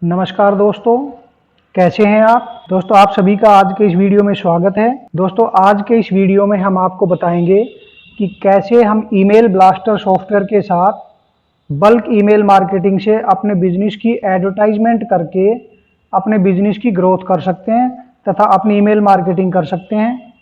नमस्कार दोस्तों, कैसे हैं आप। दोस्तों आप सभी का आज के इस वीडियो में स्वागत है। दोस्तों आज के इस वीडियो में हम आपको बताएंगे कि कैसे हम ईमेल ब्लास्टर सॉफ्टवेयर के साथ बल्क ईमेल मार्केटिंग से अपने बिजनेस की एडवर्टाइजमेंट करके अपने बिजनेस की ग्रोथ कर सकते हैं तथा अपनी ईमेल मार्केटिंग कर सकते हैं।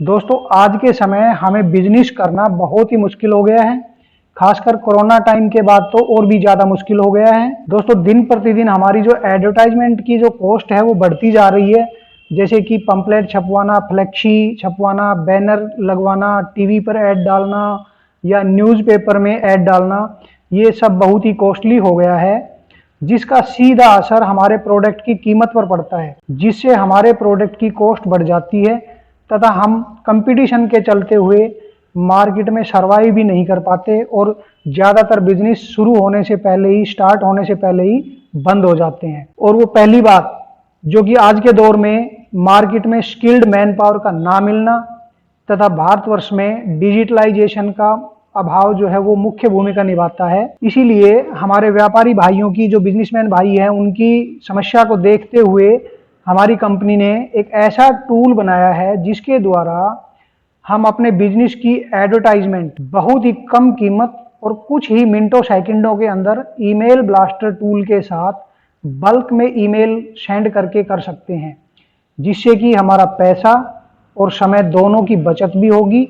दोस्तों आज के समय हमें बिजनेस करना बहुत ही मुश्किल हो गया है, खासकर कोरोना टाइम के बाद तो और भी ज़्यादा मुश्किल हो गया है। दोस्तों दिन प्रतिदिन हमारी जो एडवर्टाइजमेंट की जो कॉस्ट है वो बढ़ती जा रही है, जैसे कि पंपलेट छपवाना, फ्लेक्सी छपवाना, बैनर लगवाना, टीवी पर ऐड डालना या न्यूज़पेपर में ऐड डालना, ये सब बहुत ही कॉस्टली हो गया है, जिसका सीधा असर हमारे प्रोडक्ट की कीमत पर पड़ता है, जिससे हमारे प्रोडक्ट की कॉस्ट बढ़ जाती है तथा हम कंपटीशन के चलते हुए मार्केट में सर्वाइव भी नहीं कर पाते और ज़्यादातर बिजनेस शुरू होने से पहले ही, स्टार्ट होने से पहले ही बंद हो जाते हैं। और वो पहली बात जो कि आज के दौर में मार्केट में स्किल्ड मैन पावर का ना मिलना तथा भारतवर्ष में डिजिटलाइजेशन का अभाव जो है वो मुख्य भूमिका निभाता है। इसीलिए हमारे व्यापारी भाइयों की, जो बिजनेसमैन भाई हैं, उनकी समस्या को देखते हुए हमारी कंपनी ने एक ऐसा टूल बनाया है जिसके द्वारा हम अपने बिजनेस की एडवर्टाइजमेंट बहुत ही कम कीमत और कुछ ही मिनटों सेकंडों के अंदर ईमेल ब्लास्टर टूल के साथ बल्क में ईमेल सेंड करके कर सकते हैं, जिससे कि हमारा पैसा और समय दोनों की बचत भी होगी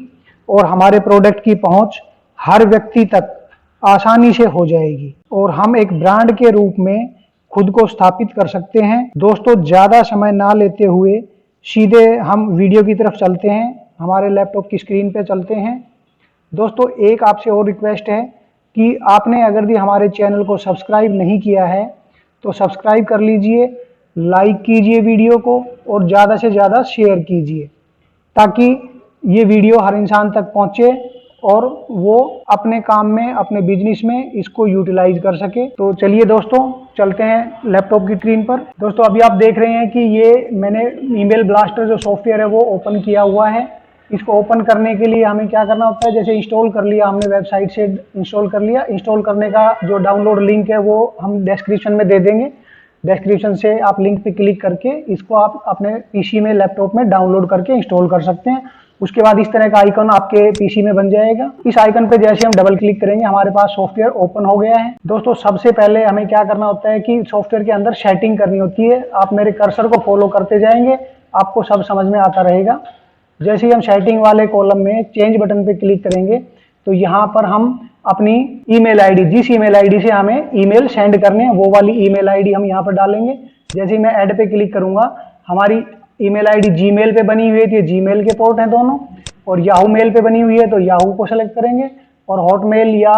और हमारे प्रोडक्ट की पहुंच हर व्यक्ति तक आसानी से हो जाएगी और हम एक ब्रांड के रूप में खुद को स्थापित कर सकते हैं। दोस्तों ज़्यादा समय ना लेते हुए सीधे हम वीडियो की तरफ चलते हैं, हमारे लैपटॉप की स्क्रीन पे चलते हैं। दोस्तों एक आपसे और रिक्वेस्ट है कि आपने अगर भी हमारे चैनल को सब्सक्राइब नहीं किया है तो सब्सक्राइब कर लीजिए, लाइक कीजिए वीडियो को और ज़्यादा से ज़्यादा शेयर कीजिए, ताकि ये वीडियो हर इंसान तक पहुँचे और वो अपने काम में, अपने बिजनेस में इसको यूटिलाइज कर सके। तो चलिए दोस्तों चलते हैं लैपटॉप की स्क्रीन पर। दोस्तों अभी आप देख रहे हैं कि ये मैंने ईमेल ब्लास्टर जो सॉफ्टवेयर है वो ओपन किया हुआ है। इसको ओपन करने के लिए हमें क्या करना होता है, जैसे इंस्टॉल कर लिया हमने, वेबसाइट से इंस्टॉल कर लिया। इंस्टॉल करने का जो डाउनलोड लिंक है वो हम डिस्क्रिप्शन में दे देंगे। डिस्क्रिप्शन से आप लिंक पे क्लिक करके इसको आप अपने पीसी में, लैपटॉप में डाउनलोड करके इंस्टॉल कर सकते हैं। उसके बाद इस तरह का आइकन आपके पीसी में बन जाएगा। इस आइकन पे जैसे हम डबल क्लिक करेंगे हमारे पास सॉफ्टवेयर ओपन हो गया है। दोस्तों सबसे पहले हमें क्या करना होता है कि सॉफ्टवेयर के अंदर सेटिंग करनी होती है। आप मेरे कर्सर को फॉलो करते जाएंगे, आपको सब समझ में आता रहेगा। जैसे ही हम सेटिंग वाले कॉलम में चेंज बटन पे क्लिक करेंगे तो यहाँ पर हम अपनी ईमेल आईडी, जिस ईमेल आईडी से हमें ईमेल सेंड करने हैं वो वाली ईमेल आईडी हम यहाँ पर डालेंगे। जैसे ही मैं ऐड पे क्लिक करूंगा, हमारी ईमेल आईडी जीमेल पे बनी हुई है तो जीमेल के पोर्ट हैं दोनों, और याहू मेल पे बनी हुई है तो याहू को सेलेक्ट करेंगे, और हॉटमेल या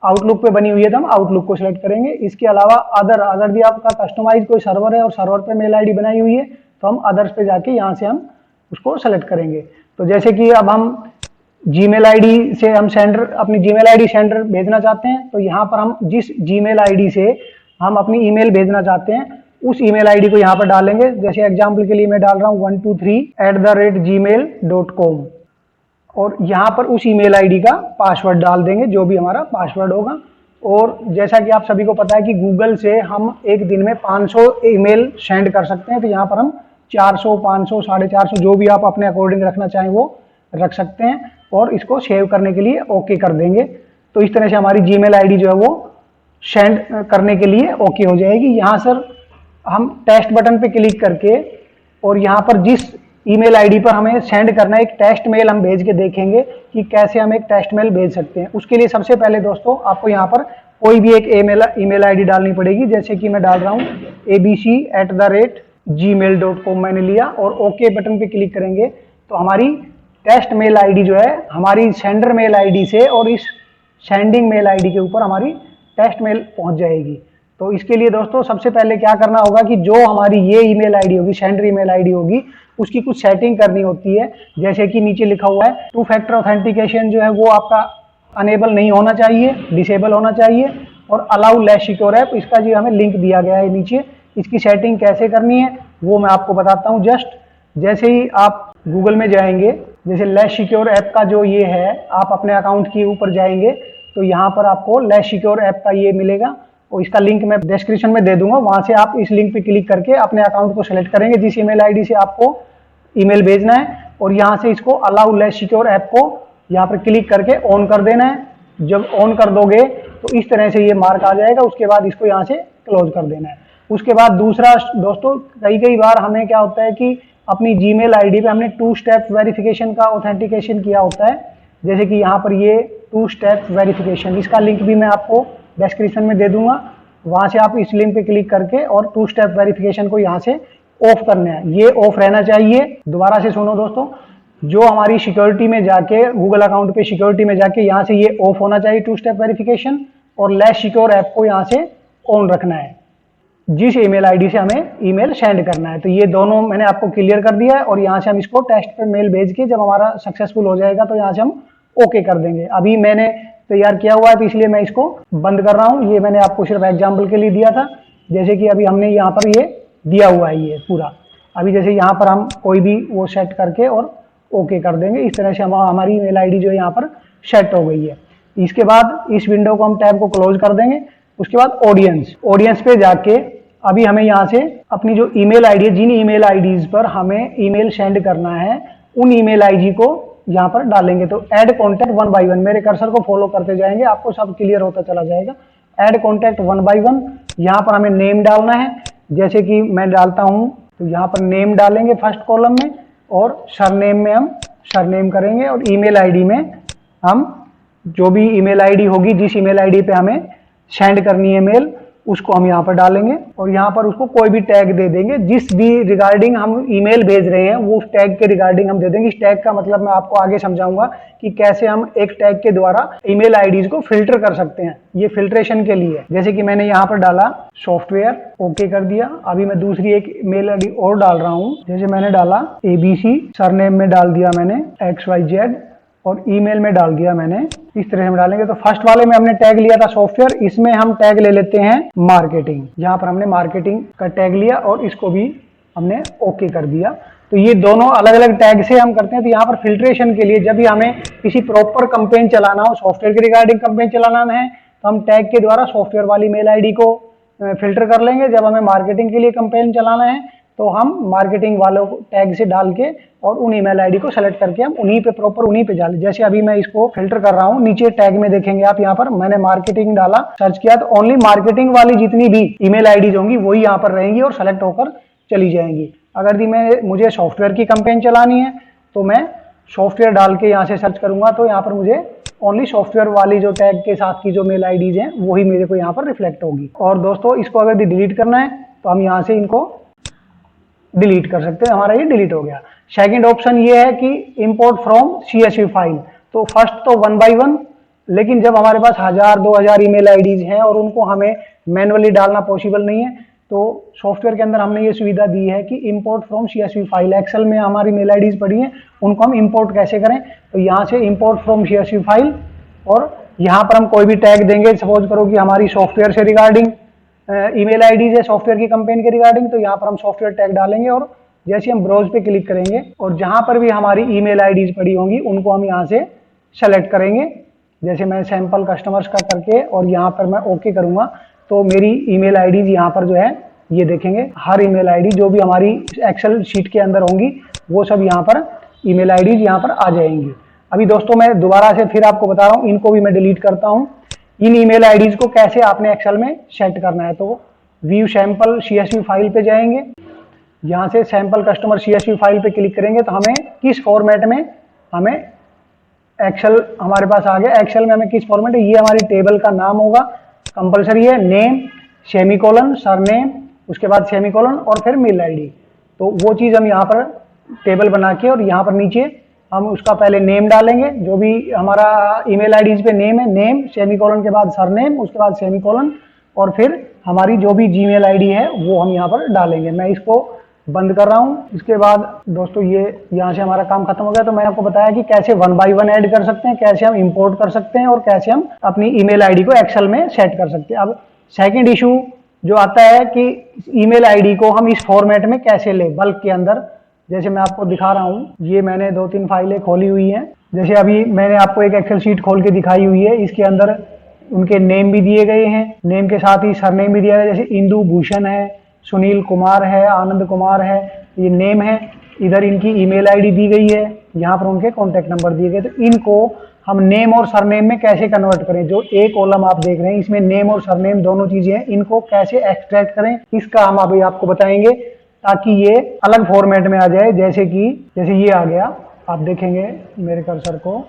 आउटलुक पे बनी हुई है तो हम आउटलुक को सिलेक्ट करेंगे। इसके अलावा अगर भी आपका कस्टमाइज कोई सर्वर है और सर्वर पे मेल आईडी बनाई हुई है तो हम अदर्स पे जाके यहाँ से हम उसको सेलेक्ट करेंगे। तो जैसे कि अब हम जीमेल आईडी से हम अपनी जीमेल आईडी सेंडर भेजना चाहते हैं, तो यहाँ पर हम जिस जीमेल आईडी से हम अपनी ईमेल भेजना चाहते हैं उस ईमेल आईडी को यहाँ पर डालेंगे। जैसे एग्जाम्पल के लिए मैं डाल रहा हूँ 123@gmail.com, और यहाँ पर उस ईमेल आईडी का पासवर्ड डाल देंगे, जो भी हमारा पासवर्ड होगा। और जैसा कि आप सभी को पता है कि गूगल से हम एक दिन में 500 ईमेल सेंड कर सकते हैं, तो यहाँ पर हम 400, 500, 450 जो भी आप अपने अकॉर्डिंग रखना चाहें वो रख सकते हैं, और इसको सेव करने के लिए ओके कर देंगे। तो इस तरह से हमारी जीमेल आईडी जो है वो सेंड करने के लिए ओके हो जाएगी। यहाँ सर हम टेस्ट बटन पे क्लिक करके और यहाँ पर जिस ईमेल आईडी पर हमें सेंड करना है एक टेस्ट मेल हम भेज के देखेंगे कि कैसे हम एक टेस्ट मेल भेज सकते हैं। उसके लिए सबसे पहले दोस्तों आपको यहाँ पर कोई भी एक ईमेल आईडी डालनी पड़ेगी। जैसे कि मैं डाल रहा हूँ abc@gmail.com मैंने लिया, और ओके बटन पे क्लिक करेंगे तो हमारी टेस्ट मेल आईडी जो है हमारी सेंडर मेल आईडी से और इस सेंडिंग मेल आईडी के ऊपर हमारी टेस्ट मेल पहुंच जाएगी। तो इसके लिए दोस्तों सबसे पहले क्या करना होगा कि जो हमारी ये ईमेल आईडी होगी, सेंडर ईमेल आईडी होगी, उसकी कुछ सेटिंग करनी होती है। जैसे कि नीचे लिखा हुआ है 2 फैक्टर ऑथेंटिकेशन जो है वो आपका अनेबल नहीं होना चाहिए, डिसेबल होना चाहिए, और अलाउ लेस सिक्योर ऐप, इसका जो हमें लिंक दिया गया है नीचे। इसकी सेटिंग कैसे करनी है वो मैं आपको बताता हूँ। जैसे ही आप गूगल में जाएंगे, जैसे लेस सिक्योर ऐप का जो ये है, आप अपने अकाउंट के ऊपर जाएंगे तो यहाँ पर आपको लेस सिक्योर ऐप का ये मिलेगा। और इसका लिंक मैं डिस्क्रिप्शन में दे दूंगा, वहां से आप इस लिंक पे क्लिक करके अपने अकाउंट को सेलेक्ट करेंगे जिस ईमेल आईडी से आपको ईमेल भेजना है, और यहाँ से इसको अलाउ लेस सिक्योर ऐप को यहाँ पर क्लिक करके ऑन कर देना है। जब ऑन कर दोगे तो इस तरह से ये मार्क आ जाएगा, उसके बाद इसको यहाँ से क्लोज कर देना है। उसके बाद दूसरा दोस्तों, कई बार हमें क्या होता है कि अपनी जीमेल आईडी पे हमने 2 स्टेप वेरिफिकेशन का ऑथेंटिकेशन किया होता है, जैसे कि यहाँ पर ये 2 स्टेप वेरिफिकेशन, इसका लिंक भी मैं आपको डिस्क्रिप्शन में दे दूंगा, वहां से आप इस लिंक पे क्लिक करके और 2 स्टेप वेरिफिकेशन को यहाँ से ऑफ करना है, ये ऑफ रहना चाहिए। दोबारा से सुनो दोस्तों, जो हमारी सिक्योरिटी में जाके गूगल अकाउंट पे सिक्योरिटी में जाके यहाँ से ये ऑफ होना चाहिए 2 स्टेप वेरिफिकेशन, और लेस सिक्योर ऐप को यहाँ से ऑन रखना है जिस ईमेल आईडी से हमें ईमेल सेंड करना है। तो ये दोनों मैंने आपको क्लियर कर दिया है, और यहाँ से हम इसको टेस्ट पे मेल भेज के जब हमारा सक्सेसफुल हो जाएगा तो यहाँ से हम ओके कर देंगे। अभी मैंने तैयार किया हुआ है तो इसलिए मैं इसको बंद कर रहा हूँ, ये मैंने आपको सिर्फ एग्जाम्पल के लिए दिया था। जैसे कि अभी हमने यहाँ पर ये दिया हुआ है ये पूरा, अभी जैसे यहाँ पर हम कोई भी वो सेट करके और ओके कर देंगे, इस तरह से हमारी ईमेल आईडी जो है यहाँ पर सेट हो गई है। इसके बाद इस विंडो को हम टैब को क्लोज कर देंगे। उसके बाद ऑडियंस पे जाके अभी हमें यहाँ से अपनी जो ईमेल आईडी है, जिन ईमेल आईडीज पर हमें ईमेल सेंड करना है उन ईमेल आईडी को यहाँ पर डालेंगे। तो ऐड कॉन्टैक्ट 1 by 1, मेरे कर्सर को फॉलो करते जाएंगे, आपको सब क्लियर होता चला जाएगा। ऐड कॉन्टैक्ट 1 by 1, यहाँ पर हमें नेम डालना है, जैसे कि मैं डालता हूँ, तो यहाँ पर नेम डालेंगे फर्स्ट कॉलम में, और सरनेम में हम सरनेम करेंगे, और ईमेल आईडी में हम जो भी ईमेल आईडी होगी, जिस ईमेल आईडी पे हमें सेंड करनी है मेल, उसको हम यहाँ पर डालेंगे, और यहाँ पर उसको कोई भी टैग दे देंगे जिस भी रिगार्डिंग हम ईमेल भेज रहे हैं वो उस टैग के रिगार्डिंग हम दे देंगे। इस टैग का मतलब मैं आपको आगे समझाऊंगा कि कैसे हम एक टैग के द्वारा ईमेल आईडीज को फिल्टर कर सकते हैं, ये फिल्ट्रेशन के लिए। जैसे कि मैंने यहाँ पर डाला सॉफ्टवेयर, ओके कर दिया। अभी मैं दूसरी एक मेल आईडी और डाल रहा हूँ, जैसे मैंने डाला ABC, सरनेम में डाल दिया मैंने XYZ, और ईमेल में डाल दिया मैंने, इस तरह से हम डालेंगे। तो फर्स्ट वाले में हमने टैग लिया था सॉफ्टवेयर, इसमें हम टैग ले लेते हैं मार्केटिंग, यहाँ पर हमने मार्केटिंग का टैग लिया और इसको भी हमने ओके कर दिया। तो ये दोनों अलग अलग टैग से हम करते हैं। तो यहाँ पर फिल्ट्रेशन के लिए जब भी हमें किसी प्रॉपर कंपेन चलाना हो, सॉफ्टवेयर के रिगार्डिंग कंपेन चलाना है, तो हम टैग के द्वारा सॉफ्टवेयर वाली मेल आईडी को फिल्टर कर लेंगे। जब हमें मार्केटिंग के लिए कंपेन चलाना है तो हम मार्केटिंग वालों को टैग से डाल के और उन ईमेल आईडी को सेलेक्ट करके हम उन्हीं पे प्रॉपर उन्हीं पे डालें। जैसे अभी मैं इसको फिल्टर कर रहा हूँ, नीचे टैग में देखेंगे आप, यहाँ पर मैंने मार्केटिंग डाला, सर्च किया, तो ओनली मार्केटिंग वाली जितनी भी ईमेल आईडीज होंगी वही यहाँ पर रहेंगी और सेलेक्ट होकर चली जाएंगी। अगर मुझे सॉफ्टवेयर की कंपेन चलानी है तो मैं सॉफ्टवेयर डाल के यहाँ से सर्च करूंगा, तो यहाँ पर मुझे ओनली सॉफ्टवेयर वाली जो टैग के साथ की जो मेल आईडीज हैं वही मेरे को यहाँ पर रिफ्लेक्ट होगी। और दोस्तों इसको अगर डिलीट करना है तो हम यहाँ से इनको डिलीट कर सकते हैं, हमारा ये डिलीट हो गया। सेकंड ऑप्शन ये है कि इंपोर्ट फ्रॉम CSV फाइल। तो फर्स्ट तो 1 by 1, लेकिन जब हमारे पास 1000-2000 ईमेल आईडीज हैं और उनको हमें मैनुअली डालना पॉसिबल नहीं है, तो सॉफ्टवेयर के अंदर हमने ये सुविधा दी है कि import from CSV file. Excel में हमारी मेल आईडीज पड़ी हैं, उनको हम इंपोर्ट कैसे करें, तो यहाँ से इंपोर्ट फ्रॉम CSV फाइल, और यहाँ पर हम कोई भी टैग देंगे। सपोज करो कि हमारी सॉफ्टवेयर से रिगार्डिंग ईमेल आईडीज है, सॉफ्टवेयर की कंपेन के रिगार्डिंग, तो यहाँ पर हम सॉफ्टवेयर टैग डालेंगे और जैसे हम ब्राउज पे क्लिक करेंगे और जहाँ पर भी हमारी ईमेल आईडीज पड़ी होंगी उनको हम यहाँ से सेलेक्ट करेंगे। जैसे मैं सैंपल कस्टमर्स का करके और यहाँ पर मैं ओके करूँगा, तो मेरी ईमेल आईडीज यहाँ पर जो है ये देखेंगे, हर ईमेल आईडी जो भी हमारी एक्सेल शीट के अंदर होंगी वो सब यहाँ पर ईमेल आईडीज यहाँ पर आ जाएंगी। अभी दोस्तों मैं दोबारा से फिर आपको बता रहा हूँ, इनको भी मैं डिलीट करता हूँ। इन ईमेल आईडीज को कैसे आपने एक्सेल में सेट करना है, तो व्यू सैंपल CSV फाइल पे जाएंगे, यहाँ से सैंपल कस्टमर CSV फाइल पे क्लिक करेंगे तो हमें किस फॉर्मेट में हमें एक्सेल हमारे पास आ गया। एक्सेल में हमें किस फॉर्मेट है, ये हमारी टेबल का नाम होगा, कंपलसरी है, नेम सेमीकोलन सरनेम, उसके बाद सेमीकोलन और फिर मेल आईडी। तो वो चीज़ हम यहाँ पर टेबल बना के और यहाँ पर नीचे हम उसका पहले नेम डालेंगे, जो भी हमारा ईमेल आईडीज पे नेम है, नेम सेमीकोलन के बाद सरनेम, उसके बाद सेमीकोलन, और फिर हमारी जो भी जीमेल आईडी है वो हम यहाँ पर डालेंगे। मैं इसको बंद कर रहा हूँ। इसके बाद दोस्तों ये यहाँ से हमारा काम खत्म हो गया। तो मैंने आपको बताया कि कैसे 1 by 1 ऐड कर सकते हैं, कैसे हम इंपोर्ट कर सकते हैं और कैसे हम अपनी ईमेल आईडी को एक्सेल में सेट कर सकते हैं। अब सेकंड इशू जो आता है कि ईमेल आईडी को हम इस फॉर्मेट में कैसे ले, बल्क के अंदर। जैसे मैं आपको दिखा रहा हूँ, ये मैंने 2-3 फाइलें खोली हुई हैं। जैसे अभी मैंने आपको एक एक्सेल शीट खोल के दिखाई हुई है, इसके अंदर उनके नेम भी दिए गए हैं, नेम के साथ ही सरनेम भी दिया गया है, जैसे इंदु भूषण है, सुनील कुमार है, आनंद कुमार है, ये नेम है। इधर इनकी ईमेल आईडी दी गई है, यहाँ पर उनके कॉन्टैक्ट नंबर दिए गए। तो इनको हम नेम और सरनेम में कैसे कन्वर्ट करें, जो ए कॉलम आप देख रहे हैं इसमें नेम और सरनेम दोनों चीजें हैं, इनको कैसे एक्सट्रैक्ट करें इसका हम अभी आपको बताएंगे, ताकि ये अलग फॉर्मेट में आ जाए। जैसे ये आ गया, आप देखेंगे मेरे कर्सर को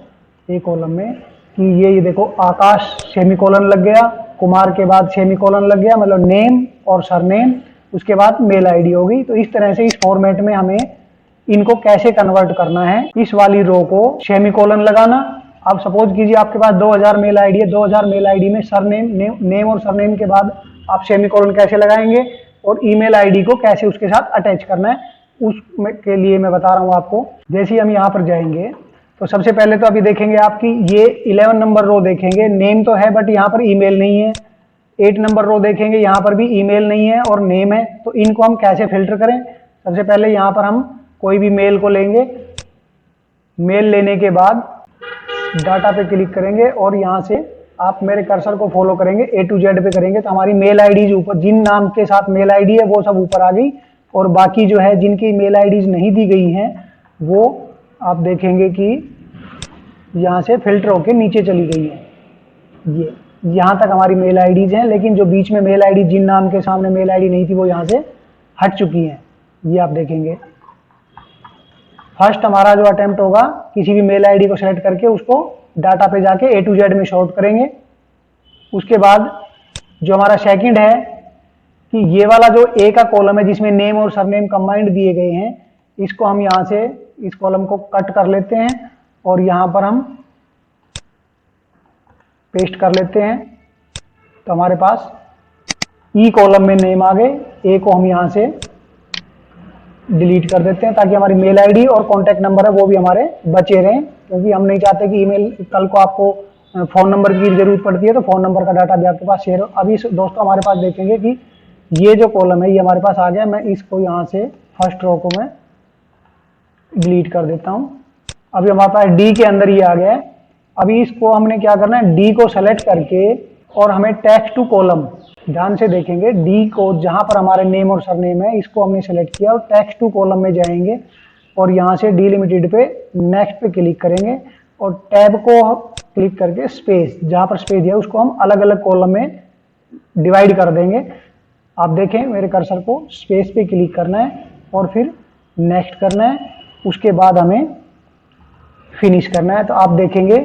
ए कॉलम में कि ये देखो आकाश सेमीकोलन लग गया, कुमार के बाद सेमीकोलन लग गया, मतलब नेम और सरनेम, उसके बाद मेल आईडी होगी। तो इस तरह से इस फॉर्मेट में हमें इनको कैसे कन्वर्ट करना है, इस वाली रो को सेमीकोलन लगाना। अब सपोज कीजिए आपके पास 2000 मेल आईडी है, 2000 मेल आईडी में सरनेम नेम और सरनेम के बाद आप सेमीकोलन कैसे लगाएंगे और ईमेल आईडी को कैसे उसके साथ अटैच करना है, उसके लिए मैं बता रहा हूं आपको। जैसे हम यहाँ पर जाएंगे तो सबसे पहले तो अभी देखेंगे आपकी ये 11 नंबर रो देखेंगे, नेम तो है बट यहाँ पर ईमेल नहीं है। 8 नंबर रो देखेंगे, यहाँ पर भी ईमेल नहीं है और नेम है। तो इनको हम कैसे फिल्टर करें, सबसे पहले यहाँ पर हम कोई भी मेल को लेंगे, मेल लेने के बाद डाटा पे क्लिक करेंगे और यहाँ से आप मेरे कर्सर को फॉलो करेंगे, A to Z पे करेंगे तो हमारी मेल आईडीज ऊपर, जिन नाम के साथ मेल आईडी है वो सब ऊपर आ गई, और बाकी जो है जिनकी मेल आईडीज नहीं दी गई हैं वो आप देखेंगे कि यहाँ से फिल्टर होके नीचे चली गई है। ये यहाँ तक हमारी मेल आईडीज हैं, लेकिन जो बीच में मेल आईडी, जिन नाम के सामने मेल आईडी नहीं थी, वो यहाँ से हट चुकी हैं। ये आप देखेंगे फर्स्ट हमारा जो अटेम्प्ट होगा, किसी भी मेल आईडी को सेलेक्ट करके उसको डाटा पे जाके A to Z में शॉर्ट करेंगे। उसके बाद जो हमारा सेकंड है कि ये वाला जो A का कॉलम है जिसमें नेम और सरनेम कंबाइंड दिए गए हैं, इसको हम यहाँ से इस कॉलम को कट कर लेते हैं और यहाँ पर हम पेस्ट कर लेते हैं। तो हमारे पास ई कॉलम में नेम आ गए, ए को हम यहाँ से डिलीट कर देते हैं ताकि हमारी मेल आईडी और कॉन्टैक्ट नंबर है वो भी हमारे बचे रहें, क्योंकि हम नहीं चाहते कि ईमेल कल को आपको फ़ोन नंबर की जरूरत पड़ती है तो फ़ोन नंबर का डाटा भी आपके पास शेयर हो। अभी दोस्तों हमारे पास देखेंगे कि ये जो कॉलम है ये हमारे पास आ गया। मैं इसको यहाँ से फर्स्ट रो को मैं डिलीट कर देता हूँ। अभी हमारे पास डी के अंदर ये आ गया है। अभी इसको हमने क्या करना है, डी को सेलेक्ट करके और हमें टेक्स्ट टू कॉलम, ध्यान से देखेंगे, डी को जहां पर हमारे नेम और सरनेम है इसको हमने सेलेक्ट किया और टेक्स्ट टू कॉलम में जाएंगे और यहाँ से डिलिमिटेड पे नेक्स्ट पे क्लिक करेंगे और टैब को क्लिक करके स्पेस, जहां पर स्पेस दिया उसको हम अलग अलग कॉलम में डिवाइड कर देंगे। आप देखें मेरे कर्सर को स्पेस पे क्लिक करना है और फिर नेक्स्ट करना है, उसके बाद हमें फिनिश करना है। तो आप देखेंगे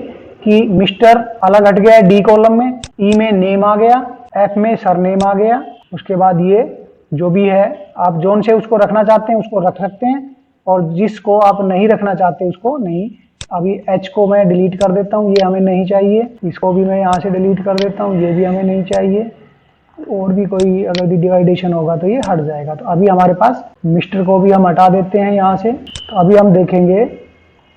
कि मिस्टर अलग हट गया है डी कॉलम में, ई में नेम आ गया, एफ में सरनेम आ गया। उसके बाद ये जो भी है आप जोन से उसको रखना चाहते हैं उसको रख सकते हैं और जिसको आप नहीं रखना चाहते उसको नहीं। अभी एच को मैं डिलीट कर देता हूँ, ये हमें नहीं चाहिए। इसको भी मैं यहाँ से डिलीट कर देता हूँ, ये भी हमें नहीं चाहिए। और भी कोई अगर भी डिवाइडेशन होगा तो ये हट जाएगा। तो अभी हमारे पास मिस्टर को भी हम हटा देते हैं यहाँ से। तो अभी हम देखेंगे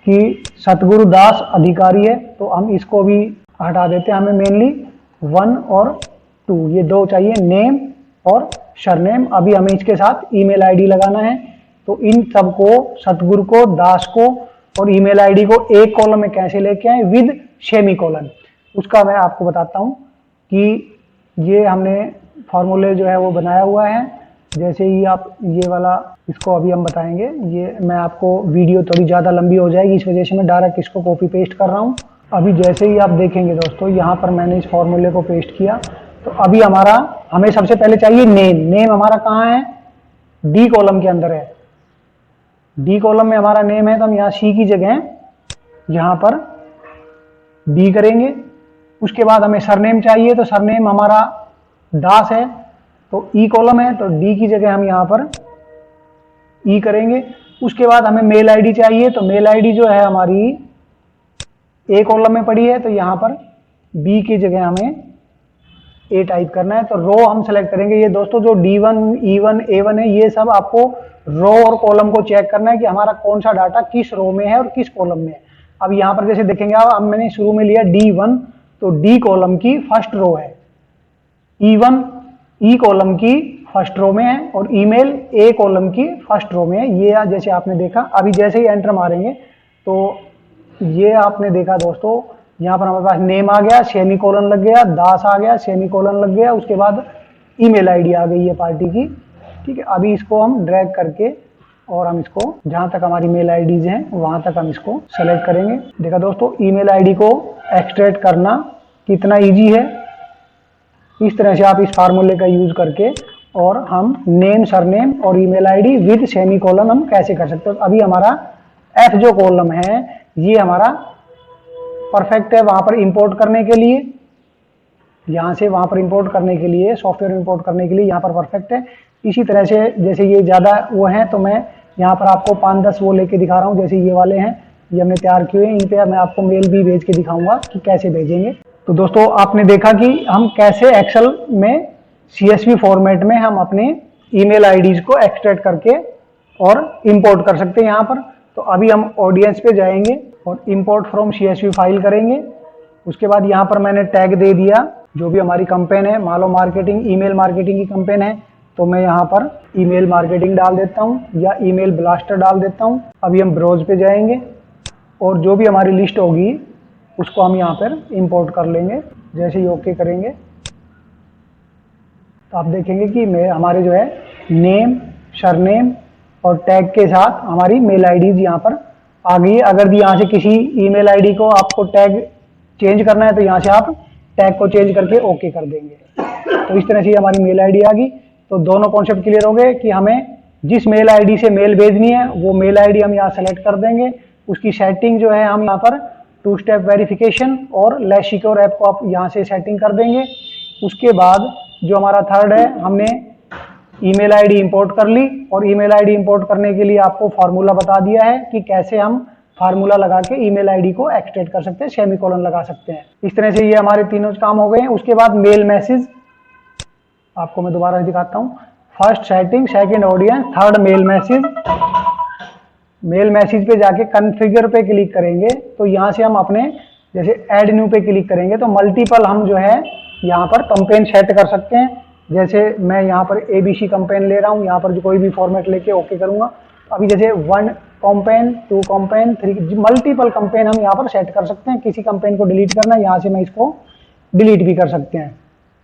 कि सतगुरु दास अधिकारी है तो हम इसको भी हटा देते हैं। हमें मेनली 1 और 2 ये 2 चाहिए, नेम और सरनेम। अभी हमें इसके साथ ईमेल आईडी लगाना है। तो इन सबको, सतगुरु को, दास को और ईमेल आईडी को एक कॉलम में कैसे लेके आए विद सेमीकोलन, उसका मैं आपको बताता हूँ कि ये हमने फॉर्मूले जो है वो बनाया हुआ है। जैसे ही आप ये वाला, इसको अभी हम बताएंगे। ये मैं आपको वीडियो थोड़ी ज़्यादा लंबी हो जाएगी, इस वजह से मैं डायरेक्ट इसको कॉपी पेस्ट कर रहा हूँ। अभी जैसे ही आप देखेंगे दोस्तों, यहाँ पर मैंने इस फॉर्मूले को पेस्ट किया। तो अभी हमें सबसे पहले चाहिए नेम। नेम हमारा कहाँ है, डी कॉलम के अंदर है। डी कॉलम में हमारा नेम है तो हम यहाँ सी की जगह यहाँ पर डी करेंगे। उसके बाद हमें सरनेम चाहिए, तो सरनेम हमारा दास है तो ई कॉलम है तो डी की जगह हम यहाँ पर ई करेंगे। उसके बाद हमें मेल आईडी चाहिए, तो मेल आईडी जो है हमारी ए कॉलम में पड़ी है तो यहाँ पर बी की जगह हमें ए टाइप करना है। तो रो हम सेलेक्ट करेंगे। ये दोस्तों जो D1, E1, A1 है ये सब आपको रो और कॉलम को चेक करना है कि हमारा कौन सा डाटा किस रो में है और किस कॉलम में है। अब यहाँ पर जैसे देखेंगे आप, अब मैंने शुरू में लिया D1 तो डी कॉलम की फर्स्ट रो है, E1 ई कॉलम की फर्स्ट रो में है और ईमेल ए कॉलम की फर्स्ट रो में है। ये जैसे आपने देखा। अभी जैसे ही एंटर मारेंगे तो ये आपने देखा दोस्तों यहाँ पर हमारे पास नेम आ गया, सेमी कोलन लग गया, दास आ गया, सेमी कोलन लग गया, उसके बाद ईमेल आईडी आ गई है पार्टी की। ठीक है, अभी इसको हम ड्रैग करके और हम इसको जहाँ तक हमारी मेल आईडीज हैं वहाँ तक हम इसको सेलेक्ट करेंगे। देखा दोस्तों, ईमेल आईडी को एक्सट्रैक्ट करना कितना ईजी है। इस तरह से आप इस फार्मूले का यूज करके और हम नेम, सरनेम और email ID with semi colon हम कैसे कर सकते हैं। अभी हमारा एफ जो कॉलम है ये हमारा परफेक्ट है वहां पर इंपोर्ट करने के लिए, यहाँ से वहां पर इंपोर्ट करने के लिए, सॉफ्टवेयर इंपोर्ट करने के लिए यहाँ पर परफेक्ट है। इसी तरह से जैसे ये ज़्यादा वो हैं तो मैं यहाँ पर आपको 5-10 वो लेके दिखा रहा हूँ। जैसे ये वाले हैं, ये हमने तैयार किए हैं, इन पे मैं आपको मेल भी भेज के दिखाऊंगा कि कैसे भेजेंगे। तो दोस्तों आपने देखा कि हम कैसे एक्सेल में CSV फॉर्मेट में हम अपने ईमेल आईडीज को एक्सट्रैक्ट करके और इंपोर्ट कर सकते हैं यहाँ पर। तो अभी हम ऑडियंस पे जाएंगे और इंपोर्ट फ्रॉम CSV फाइल करेंगे। उसके बाद यहाँ पर मैंने टैग दे दिया, जो भी हमारी कंपेन है, मान लो मार्केटिंग, ईमेल मार्केटिंग की कंपेन है, तो मैं यहाँ पर ईमेल मार्केटिंग डाल देता हूँ या ईमेल ब्लास्टर डाल देता हूँ। अभी हम ब्राउज पे जाएंगे और जो भी हमारी लिस्ट होगी उसको हम यहाँ पर इंपोर्ट कर लेंगे। जैसे ही ओके करेंगे तो आप देखेंगे कि हमारे जो है नेम, सरनेम और टैग के साथ हमारी मेल आईडीज यहाँ पर आ गई है। अगर भी यहाँ से किसी ईमेल आईडी को आपको टैग चेंज करना है तो यहाँ से आप टैग को चेंज करके ओके कर देंगे। तो इस तरह से हमारी मेल आईडी आ गई। तो दोनों कॉन्सेप्ट क्लियर हो गए कि हमें जिस मेल आईडी से मेल भेजनी है वो मेल आईडी हम यहाँ सेलेक्ट कर देंगे। उसकी सेटिंग जो है हम यहाँ पर 2 स्टेप वेरिफिकेशन और लेस सिक्योर ऐप को आप यहाँ से सेटिंग कर देंगे। उसके बाद जो हमारा थर्ड है, हमने ईमेल आईडी इंपोर्ट कर ली और ईमेल आईडी इंपोर्ट करने के लिए आपको फार्मूला बता दिया है कि कैसे हम फार्मूला लगा के ईमेल आईडी को एक्सट्रैक्ट कर सकते हैं, सेमीकोलन लगा सकते हैं। इस तरह से ये हमारे तीनों काम हो गए हैं। उसके बाद मेल मैसेज आपको मैं दोबारा दिखाता हूँ। First setting, second audience, third mail message. Mail message पे जाके कॉन्फ़िगर पे क्लिक करेंगे तो यहाँ से हम अपने जैसे ऐड न्यू पे क्लिक करेंगे तो मल्टीपल हम जो है यहाँ पर कंपेन सेट कर सकते हैं। जैसे मैं यहाँ पर ABC कंपेन ले रहा हूँ, यहाँ पर जो कोई भी फॉर्मेट लेके ओके करूँगा। अभी जैसे 1 कंपेन, 2 कंपेन, 3 मल्टीपल कंपेन हम यहाँ पर सेट कर सकते हैं। किसी कंपेन को डिलीट करना है, यहाँ से मैं इसको डिलीट भी कर सकते हैं।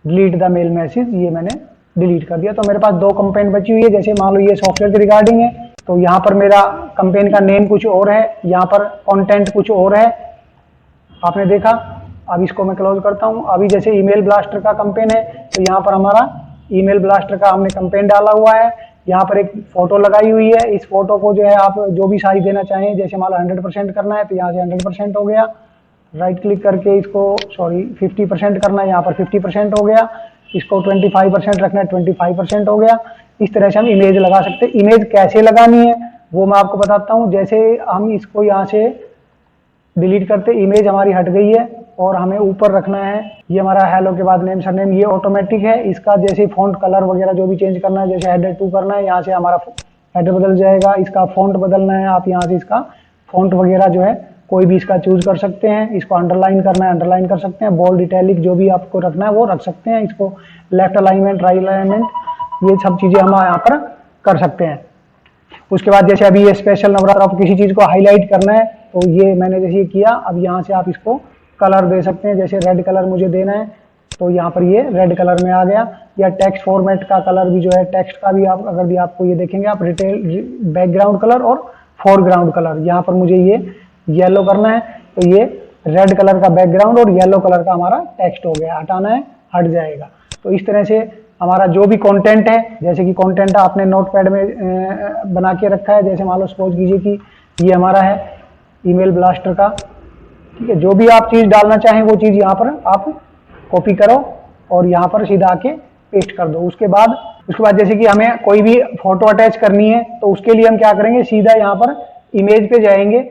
डिलीट द मेल मैसेज, ये मैंने डिलीट कर दिया। तो मेरे पास 2 कंपेन बची हुई है। जैसे मान लो ये सॉफ्टवेयर के रिगार्डिंग है तो यहाँ पर मेरा कंपेन का नेम कुछ और है, यहाँ पर कंटेंट कुछ और है, आपने देखा। अब इसको मैं क्लोज करता हूँ। अभी जैसे ईमेल ब्लास्टर का कंपेन है तो यहाँ पर हमारा ईमेल ब्लास्टर का हमने कंपेन डाला हुआ है। यहाँ पर एक फोटो लगाई हुई है। इस फोटो को जो है आप जो भी साइज देना चाहें, जैसे मान लो 100% करना है तो यहाँ से 100% हो गया। राइट क्लिक करके इसको 50% करना है, यहाँ पर 50% हो गया। इसको 25% रखना है, 25% हो गया। इस तरह से हम इमेज लगा सकते हैं। इमेज कैसे लगानी है वो मैं आपको बताता हूँ। जैसे हम इसको यहाँ से डिलीट करते, इमेज हमारी हट गई है और हमें ऊपर रखना है। ये हमारा हेलो के बाद नेम, सरनेम, ये ऑटोमेटिक है। इसका जैसे फॉन्ट कलर वगैरह जो भी चेंज करना है, जैसे हेडर 2 करना है, यहाँ से हमारा हेडर बदल जाएगा। इसका फॉन्ट बदलना है, आप यहाँ से इसका फॉन्ट वगैरह जो है कोई भी इसका चूज कर सकते हैं। इसको अंडरलाइन करना है, अंडरलाइन कर सकते हैं। बोल्ड, इटैलिक जो भी आपको रखना है वो रख सकते हैं। इसको लेफ्ट अलाइनमेंट, राइट अलाइनमेंट, ये सब चीज़ें हम यहाँ पर कर सकते हैं। उसके बाद जैसे अभी ये स्पेशल नंबर, आप किसी चीज़ को हाईलाइट करना है तो ये मैंने जैसे किया। अब यहाँ से आप इसको कलर दे सकते हैं। जैसे रेड कलर मुझे देना है तो यहाँ पर ये रेड कलर में आ गया। या टेक्स्ट फॉर्मेट का कलर भी जो है, टेक्स्ट का भी आप अगर भी आपको ये देखेंगे आप रिटेल बैकग्राउंड कलर और फोरग्राउंड कलर, यहाँ पर मुझे ये येलो करना है तो ये रेड कलर का बैकग्राउंड और येलो कलर का हमारा टेक्स्ट हो गया। हटाना है, हट जाएगा। तो इस तरह से हमारा जो भी कंटेंट है, जैसे कि कंटेंट आपने नोटपैड में बना के रखा है, जैसे मान लो सपोज कीजिए कि ये हमारा है ईमेल ब्लास्टर का, ठीक है। जो भी आप चीज़ डालना चाहें वो चीज़ यहाँ पर आप कॉपी करो और यहाँ पर सीधा आके पेस्ट कर दो। उसके बाद जैसे कि हमें कोई भी फोटो अटैच करनी है तो उसके लिए हम क्या करेंगे, सीधा यहाँ पर इमेज पे जाएंगे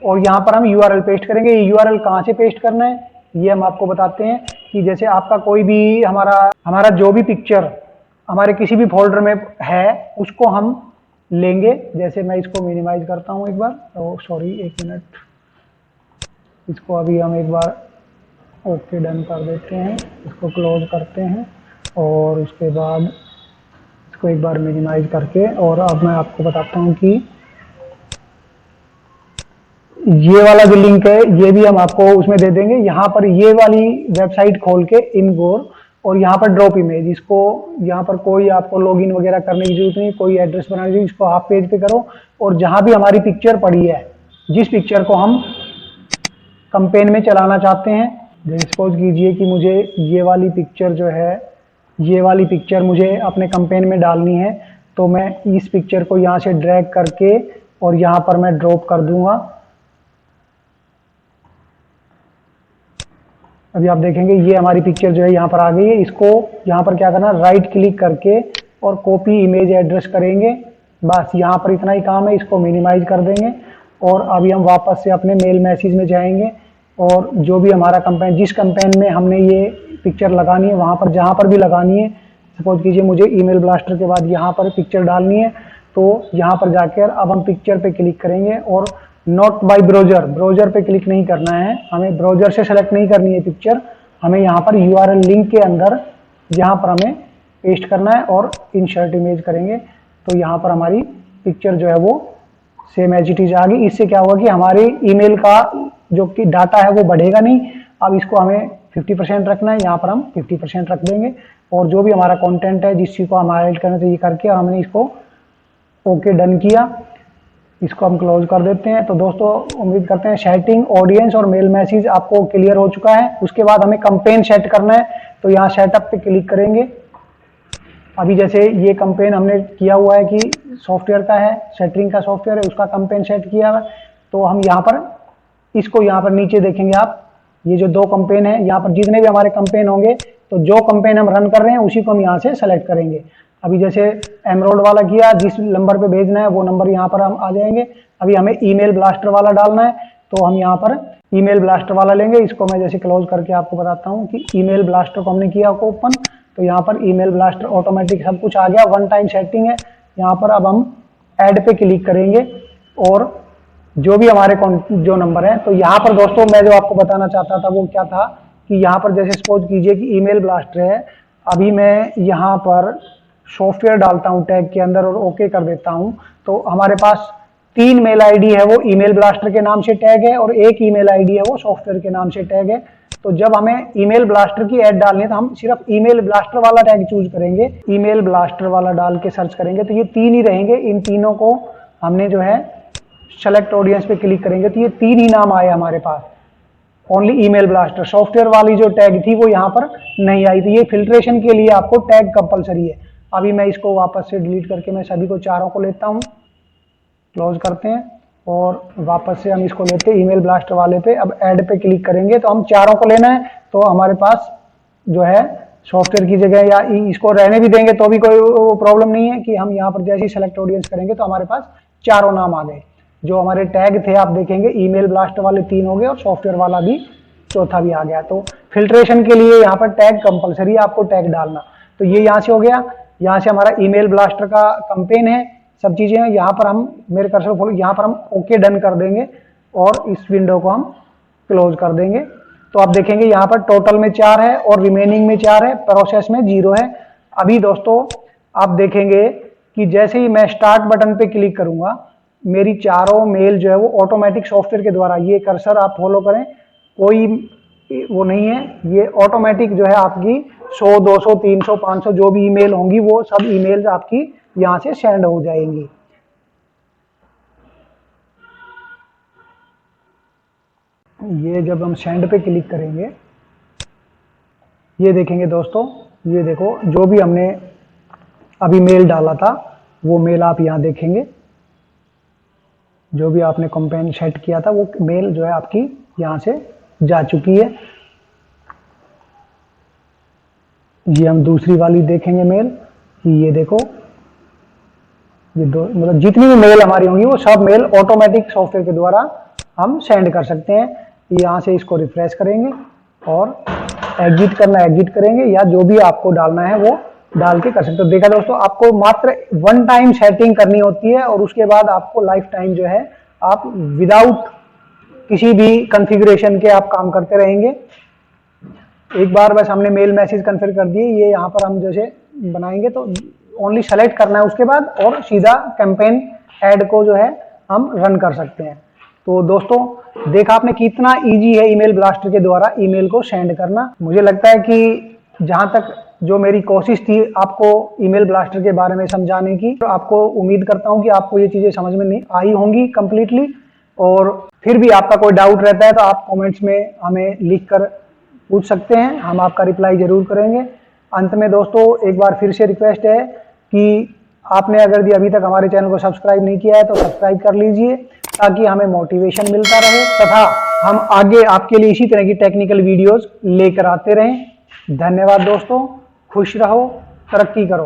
और यहाँ पर हम URL पेस्ट करेंगे। ये URL कहाँ से पेस्ट करना है ये हम आपको बताते हैं कि जैसे आपका कोई भी हमारा जो भी पिक्चर हमारे किसी भी फोल्डर में है उसको हम लेंगे। जैसे मैं इसको मिनिमाइज करता हूँ एक बार, एक मिनट, इसको अभी हम एक बार ओके डन कर देते हैं। इसको क्लोज करते हैं और उसके बाद इसको एक बार मिनिमाइज करके, और अब मैं आपको बताता हूँ कि ये वाला जो लिंक है ये भी हम आपको उसमें दे देंगे। यहाँ पर ये वाली वेबसाइट खोल के इमगोर और यहाँ पर ड्रॉप इमेज, इसको यहाँ पर कोई आपको लॉगिन वगैरह करने की जरूरत नहीं, कोई एड्रेस बनाने की, इसको आप पेज पे करो और जहाँ भी हमारी पिक्चर पड़ी है, जिस पिक्चर को हम कंपेन में चलाना चाहते हैं, जैसे सपोज कीजिए कि मुझे ये वाली पिक्चर जो है, ये वाली पिक्चर मुझे अपने कंपेन में डालनी है, तो मैं इस पिक्चर को यहाँ से ड्रैग करके और यहाँ पर मैं ड्रॉप कर दूंगा। अभी आप देखेंगे ये हमारी पिक्चर जो है यहाँ पर आ गई है। इसको यहाँ पर क्या करना, राइट क्लिक करके और कॉपी इमेज एड्रेस करेंगे। बस यहाँ पर इतना ही काम है, इसको मिनिमाइज कर देंगे और अभी हम वापस से अपने मेल मैसेज में जाएंगे और जो भी हमारा कंपेन, जिस कंपेन में हमने ये पिक्चर लगानी है वहाँ पर जहाँ पर भी लगानी है, सपोज कीजिए मुझे ईमेल ब्लास्टर के बाद यहाँ पर पिक्चर डालनी है, तो यहाँ पर जाकर अब हम पिक्चर पे क्लिक करेंगे और नॉट बाय ब्राउज़र, ब्राउज़र पे क्लिक नहीं करना है, हमें ब्राउज़र से सेलेक्ट नहीं करनी है पिक्चर, हमें यहाँ पर यूआरएल लिंक के अंदर यहाँ पर हमें पेस्ट करना है और इंसर्ट इमेज करेंगे, तो यहाँ पर हमारी पिक्चर जो है वो सेम एज इट इज आ गई। इससे क्या होगा कि हमारे ईमेल का जो कि डाटा है वो बढ़ेगा नहीं। अब इसको हमें 50% रखना है, यहाँ पर हम 50% रख देंगे और जो भी हमारा कंटेंट है जिस चीज़ को हम हाईलाइट करना चाहिए करके और हमने इसको ओके डन किया, इसको हम क्लोज कर देते हैं। तो दोस्तों उम्मीद करते हैं सेटिंग, ऑडियंस और मेल मैसेज आपको क्लियर हो चुका है। उसके बाद हमें कंपेन सेट करना है, तो यहाँ सेटअप पे क्लिक करेंगे। अभी जैसे ये कंपेन हमने किया हुआ है कि सॉफ्टवेयर का है, सेटरिंग का सॉफ्टवेयर है, उसका कंपेन सेट किया हुआ है, तो हम यहाँ पर इसको यहाँ पर नीचे देखेंगे आप, ये जो 2 कंपेन है, यहाँ पर जितने भी हमारे कंपेन होंगे तो जो कंपेन हम रन कर रहे हैं उसी को हम यहाँ से सेलेक्ट करेंगे। अभी जैसे एमरोल्ड वाला किया, जिस नंबर पे भेजना है वो नंबर यहाँ पर हम आ जाएंगे। अभी हमें ईमेल ब्लास्टर वाला डालना है, तो हम यहाँ पर ईमेल ब्लास्टर वाला लेंगे। इसको मैं जैसे क्लोज करके आपको बताता हूँ कि ईमेल ब्लास्टर को हमने किया ओपन, तो यहाँ पर ईमेल ब्लास्टर ऑटोमेटिक सब कुछ आ गया, वन टाइम सेटिंग है। यहाँ पर अब हम ऐड पे क्लिक करेंगे और जो भी हमारे जो नंबर है, तो यहाँ पर दोस्तों मैं जो आपको बताना चाहता था वो क्या था कि यहाँ पर जैसे सपोज कीजिए कि ईमेल ब्लास्टर है, अभी मैं यहाँ पर सॉफ्टवेयर डालता हूँ टैग के अंदर और ओके कर देता हूँ, तो हमारे पास 3 मेल आईडी है वो ईमेल ब्लास्टर के नाम से टैग है और 1 ईमेल आईडी है वो सॉफ्टवेयर के नाम से टैग है। तो जब हमें ईमेल ब्लास्टर की ऐड डालनी है तो हम सिर्फ ईमेल ब्लास्टर वाला टैग चूज करेंगे, ईमेल ब्लास्टर वाला डाल के सर्च करेंगे, तो ये 3 ही रहेंगे। इन तीनों को हमने जो है सेलेक्ट ऑडियंस पे क्लिक करेंगे तो ये 3 ही नाम आए हमारे पास, ओनली ईमेल ब्लास्टर। सॉफ्टवेयर वाली जो टैग थी वो यहाँ पर नहीं आई, तो ये फिल्ट्रेशन के लिए आपको टैग कंपलसरी है। अभी मैं इसको वापस से डिलीट करके मैं सभी को चारों को लेता हूँ, क्लोज करते हैं और वापस से हम इसको लेते हैं ईमेल ब्लास्टर वाले पे। अब ऐड पे क्लिक करेंगे तो हम चारों को लेना है, तो हमारे पास जो है सॉफ्टवेयर की जगह या इसको रहने भी देंगे तो भी कोई प्रॉब्लम नहीं है कि हम यहाँ पर जैसे ही सेलेक्ट ऑडियंस करेंगे तो हमारे पास चारों नाम आ गए। जो हमारे टैग थे आप देखेंगे ईमेल ब्लास्टर वाले 3 हो गए और सॉफ्टवेयर वाला भी चौथा भी आ गया। तो फिल्ट्रेशन के लिए यहाँ पर टैग कंपलसरी है, आपको टैग डालना। तो ये यहाँ से हो गया, यहाँ से हमारा ईमेल ब्लास्टर का कंपेन है, सब चीजें हैं। यहाँ पर हम मेरे कर्सर फॉलो, यहाँ पर हम ओके डन कर देंगे और इस विंडो को हम क्लोज कर देंगे। तो आप देखेंगे यहाँ पर टोटल में 4 है और रिमेनिंग में 4 है, प्रोसेस में 0 है। अभी दोस्तों आप देखेंगे कि जैसे ही मैं स्टार्ट बटन पे क्लिक करूंगा मेरी चारों मेल जो है वो ऑटोमेटिक सॉफ्टवेयर के द्वारा, ये कर्सर आप फॉलो करें, कोई वो नहीं है, ये ऑटोमेटिक जो है आपकी 100, 200, 300, 500 जो भी ईमेल होंगी वो सब ईमेल्स आपकी यहाँ से सेंड हो जाएंगी। ये जब हम सेंड पे क्लिक करेंगे, ये देखेंगे दोस्तों, ये देखो जो भी हमने अभी मेल डाला था वो मेल आप यहाँ देखेंगे, जो भी आपने कंपेन सेट किया था वो मेल जो है आपकी यहाँ से जा चुकी है। ये हम दूसरी वाली देखेंगे मेल, ये देखो, ये दो मतलब जितनी भी मेल हमारी होंगी वो सब मेल ऑटोमेटिक सॉफ्टवेयर के द्वारा हम सेंड कर सकते हैं। यहाँ से इसको रिफ्रेश करेंगे और एग्जिट करना एग्जिट करेंगे, या जो भी आपको डालना है वो डाल के कर सकते हो। देखा दोस्तों, आपको मात्र 1 टाइम सेटिंग करनी होती है और उसके बाद आपको लाइफ टाइम जो है आप विदाउट किसी भी कॉन्फ़िगरेशन के आप काम करते रहेंगे। एक बार बस हमने मेल मैसेज कन्फिगर कर दिए, ये यहाँ पर हम जैसे बनाएंगे तो ओनली सेलेक्ट करना है उसके बाद और सीधा कैंपेन ऐड को जो है हम रन कर सकते हैं। तो दोस्तों देखा आपने कितना इजी है ईमेल ब्लास्टर के द्वारा ईमेल को सेंड करना। मुझे लगता है कि जहां तक जो मेरी कोशिश थी आपको ईमेल ब्लास्टर के बारे में समझाने की, तो आपको उम्मीद करता हूं कि आपको ये चीजें समझ में नहीं आई होंगी कंप्लीटली। और फिर भी आपका कोई डाउट रहता है तो आप कमेंट्स में हमें लिख कर पूछ सकते हैं, हम आपका रिप्लाई जरूर करेंगे। अंत में दोस्तों एक बार फिर से रिक्वेस्ट है कि आपने अगर भी अभी तक हमारे चैनल को सब्सक्राइब नहीं किया है तो सब्सक्राइब कर लीजिए, ताकि हमें मोटिवेशन मिलता रहे तथा हम आगे आपके लिए इसी तरह की टेक्निकल वीडियोस लेकर आते रहें। धन्यवाद दोस्तों, खुश रहो, तरक्की करो।